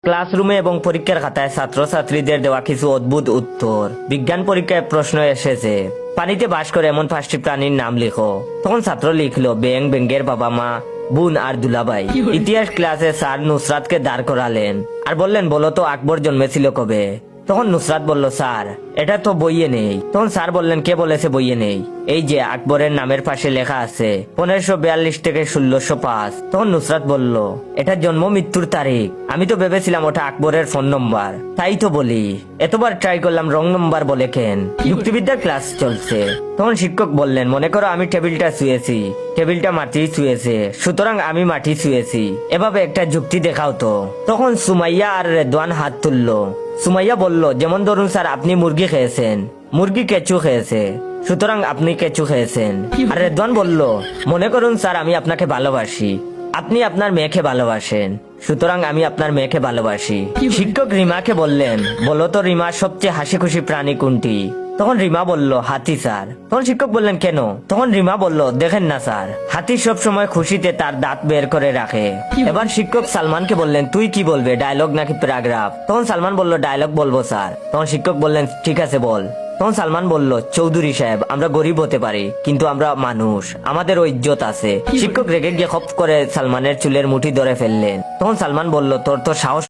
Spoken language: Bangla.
ক্লাসরুমে এবং পরীক্ষার খাতায় ছাত্রছাত্রীদের দেওয়া কিছু অদ্ভুত উত্তর। বিজ্ঞান পরীক্ষায় প্রশ্ন এসেছে, পানিতে বাস করে এমন 5টি প্রাণীর নাম লিখো। তখন ছাত্র লিখলো ব্যাঙ, ব্যাঙের বাবা মা, বোন আর দুলাভাই। ইতিহাস ক্লাসে স্যার নুসরাতকে দাঁড় করালেন আর বললেন, বলো তো আকবর জন্মেছিল কবে? তখন নুসরাত বলল, স্যার এটা তো বইয়ে নেই। তখন স্যার বললেন, কে বলেছে বইয়ে নেই? এই যে আকবরের নামের পাশে লেখা আছে 1542 থেকে 1605। তখন নুসরাত বলল, এটা জন্ম মৃত্যুর তারিখ। আমি তো ভেবেছিলাম ওটা আকবরের ফোন নম্বর, তাই তো বলি। এতবার ট্রাই করলাম, রং নম্বর বলে কেন? যুক্তিবিদ্যার ক্লাস চলছে। তখন শিক্ষক বললেন, মনে করো আমি টেবিলটা ছুঁয়েছি, টেবিলটা মাটি ছুঁয়েছে, সুতরাং আমি মাটি ছুঁয়েছি। এভাবে একটা যুক্তি দেখাও তো। তখন সুমাইয়া আর রেদওয়ান হাত তুললো। সুমাইয়া বলল, যেমন ধরুন স্যার আপনি মুরগি খেয়েছেন, মুরগি কেঁচু খেয়েছে, সুতরাং আপনি কেঁচু খেয়েছেন। আর রেদওয়ান বলল, মনে করুন স্যার আমি আপনাকে ভালোবাসি, আপনি আপনার মেয়েকে ভালোবাসেন, সুতরাং আমি আপনার মেয়েকে ভালোবাসি। শিক্ষক রিমাকে বললেন, বলো তো রিমা সবচেয়ে হাসি খুশি প্রাণী কোনটি? তখন রিমা বলল, হাতি স্যার। তখন শিক্ষক বললেন, কেন? তখন রিমা বলল, দেখেন না স্যার, হাতি সব সময় খুশিতে তার দাঁত বের করে রাখে। এবার শিক্ষক সালমানকে বললেন, তুই কি বলবে, ডায়লগ নাকি প্যারাগ্রাফ? তখন সালমান বলল, ডায়লগ বলবো স্যার। তখন শিক্ষক বললেন, ঠিক আছে বল। তখন সালমান বলল, চৌধুরী সাহেব আমরা গরিব হতে পারি, কিন্তু আমরা মানুষ, আমাদেরও ইজ্জত আছে। শিক্ষক রেগে গিয়ে খপ করে সালমানের চুলের মুঠি ধরে ফেললেন। তখন সালমান বলল, তোর তো সাহস